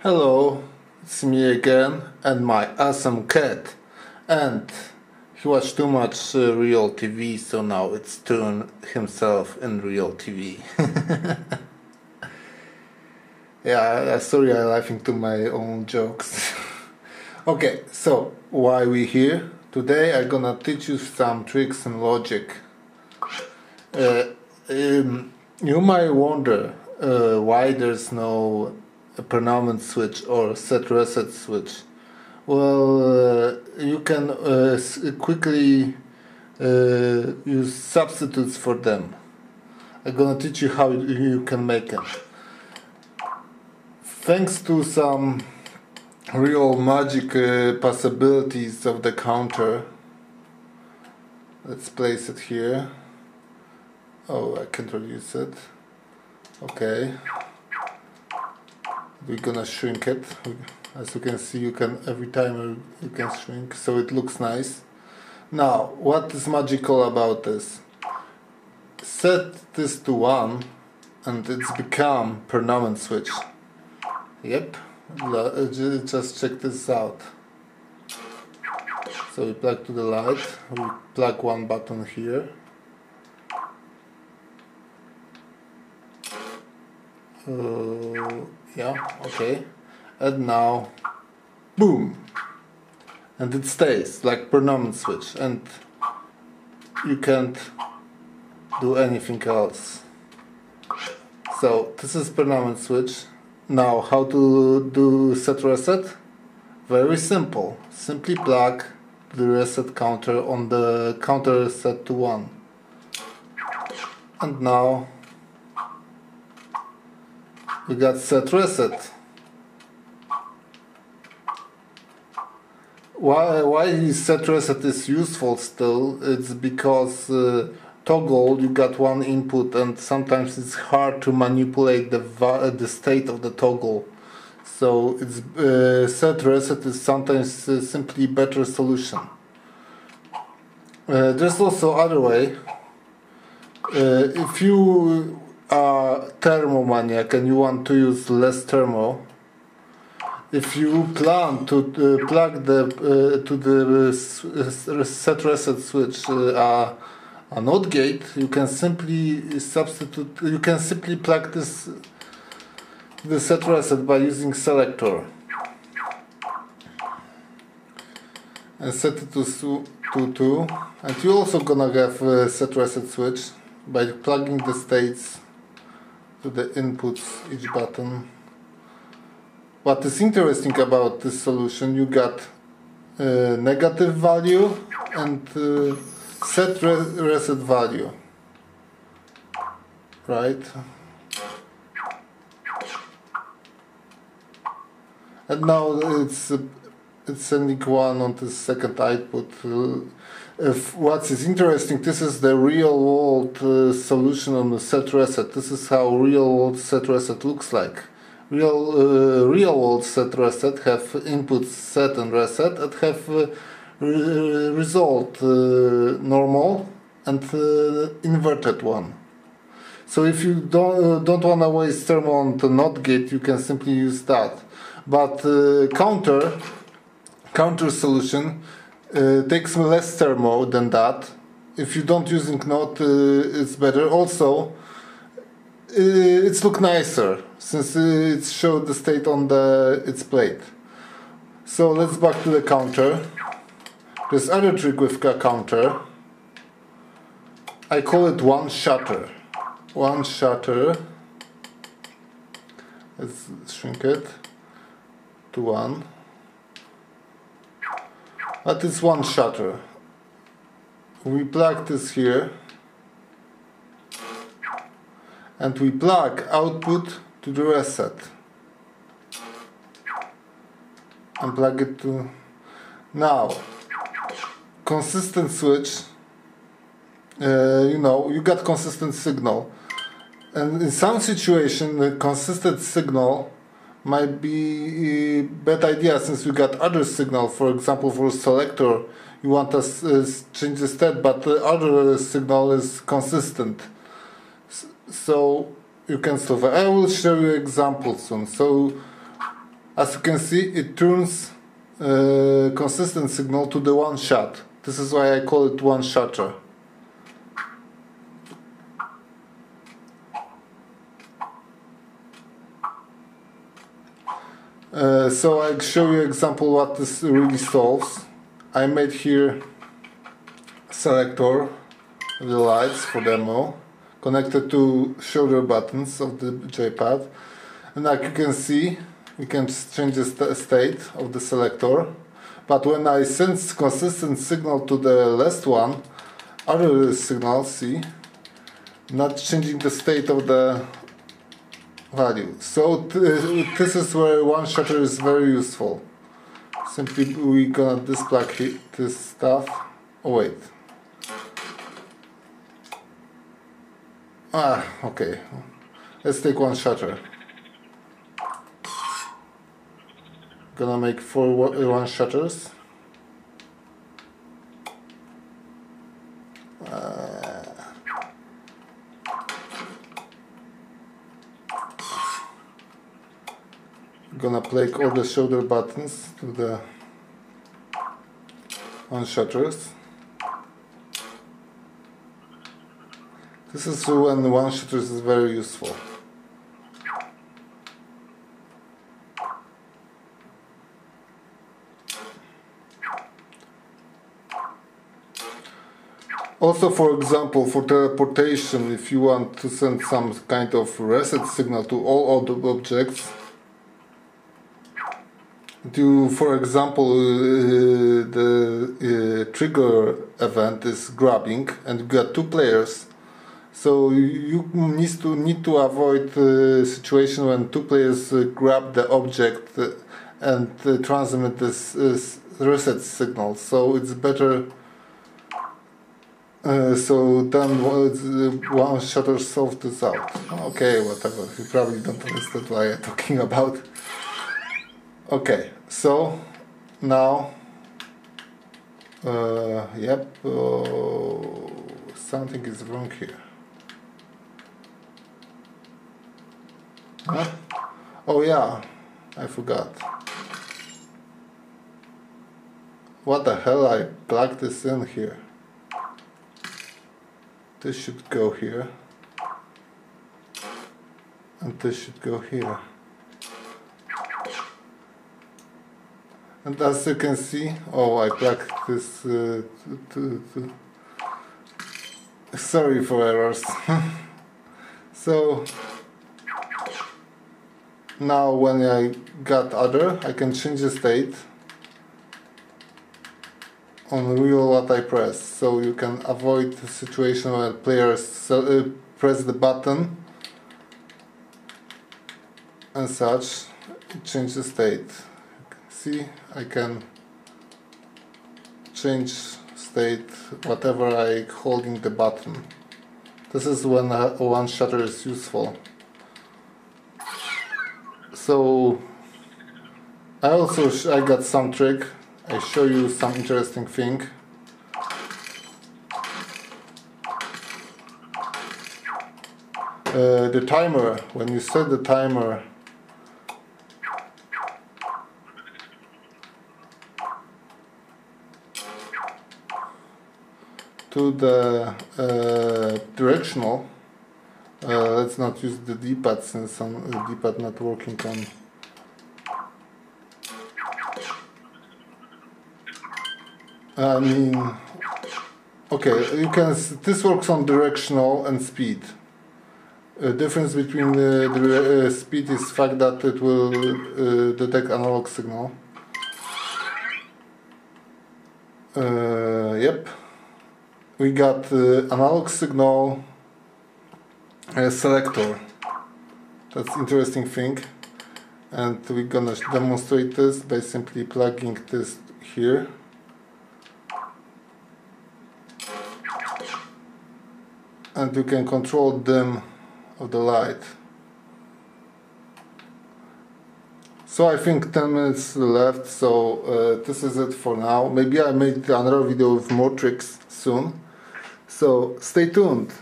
Hello, it's me again and my awesome cat. And he watched too much real TV, so now it's turned himself in real TV. Yeah, sorry I'm laughing to my own jokes. Okay, so why we here? Today I'm gonna teach you some tricks and logic. You might wonder why there's no permanent switch or set reset switch. Well, you can quickly use substitutes for them. I'm gonna teach you how you can make them. Thanks to some real magic possibilities of the counter. Let's place it here. Oh, I can't reduce it. Okay. We're gonna shrink it. As you can see, you can every time you can shrink, so it looks nice. Now, what is magical about this? Set this to 1 and it's become permanent switch. Yep, just check this out. So we plug to the light, we plug one button here. Yeah, okay. And now, boom! And it stays like permanent switch, and you can't do anything else. So this is permanent switch. Now, how to do set reset? Very simple. Simply plug the reset counter on the counter set to 1. And now we got set reset. Why set reset is useful still? It's because toggle, you got one input and sometimes it's hard to manipulate the state of the toggle. So it's set reset is sometimes simply better solution. There's also other way. If you are thermomaniac and you want to use less thermo, if you plan to plug to the set reset switch a NOT gate, you can simply substitute. You can simply plug the set reset by using selector and set it to 2, and you also gonna have a set reset switch by plugging the states to the inputs each button. What is interesting about this solution, you got negative value and set reset value, right? And now it's sending 1 on the second output. What is interesting, this is the real world solution on the set reset. This is how real world set reset looks like. Real world set reset have inputs set and reset, and have result normal and inverted one. So if you don't want to waste thermal on the NOT gate, you can simply use that. But counter solution takes less thermo than that. If you don't using NOT, it's better. Also, it's look nicer since it showed the state on its plate. So let's back to the counter. There's other trick with a counter. I call it one shutter. One shutter. Let's shrink it to 1. But it's one shutter. We plug this here. And we plug output to the reset and plug it to now consistent switch. You got consistent signal, and in some situation the consistent signal might be a bad idea, since you got other signal. For example, for selector you want to change the state, but the other signal is consistent. So you can solve it. I will show you examples soon. So As you can see, it turns consistent signal to the one shot. This is why I call it one shutter. So I'll show you example what this really solves. I made here a selector of the lights for demo, connected to shoulder buttons of the joypad, and like you can see, we can change the state of the selector. But when I send consistent signal to the last one, other signals, see, not changing the state of the value. So this is where one shutter is very useful. Simply we're gonna displug this stuff. Oh wait. Okay. Let's take one shutter. Gonna make 4 one shutters. Gonna plug all the shoulder buttons to the one shutters. This is when the one shutters is very useful. Also, for example, for teleportation, if you want to send some kind of reset signal to all other objects, for example, the trigger event is grabbing, and you got 2 players, so you need to avoid the situation when 2 players grab the object and transmit this reset signal. So it's better. So then one shutter solved this out. Okay, whatever. You probably don't understand what I'm talking about. Okay, so now, something is wrong here. Huh? Oh yeah, I forgot. What the hell, I plugged this in here. This should go here, and this should go here. And as you can see, oh, I plugged this. Sorry for errors. So now when I got other, I can change the state on real what I press, so you can avoid the situation where players press the button and such, change the state. See, I can change state whatever I holding the button. This is when one shutter is useful. So I got some trick. I show you some interesting thing. The timer, when you set the timer to the directional, let's not use the D-pad since the D-pad not working on. I mean, okay, you can. This works on directional and speed. The difference between the speed is the fact that it will detect analog signal. Yep, we got analog signal selector. That's interesting thing, and we're gonna demonstrate this by simply plugging this here. And you can control dim of the light. So I think 10 minutes left, so this is it for now. Maybe I make another video with more tricks soon. So stay tuned.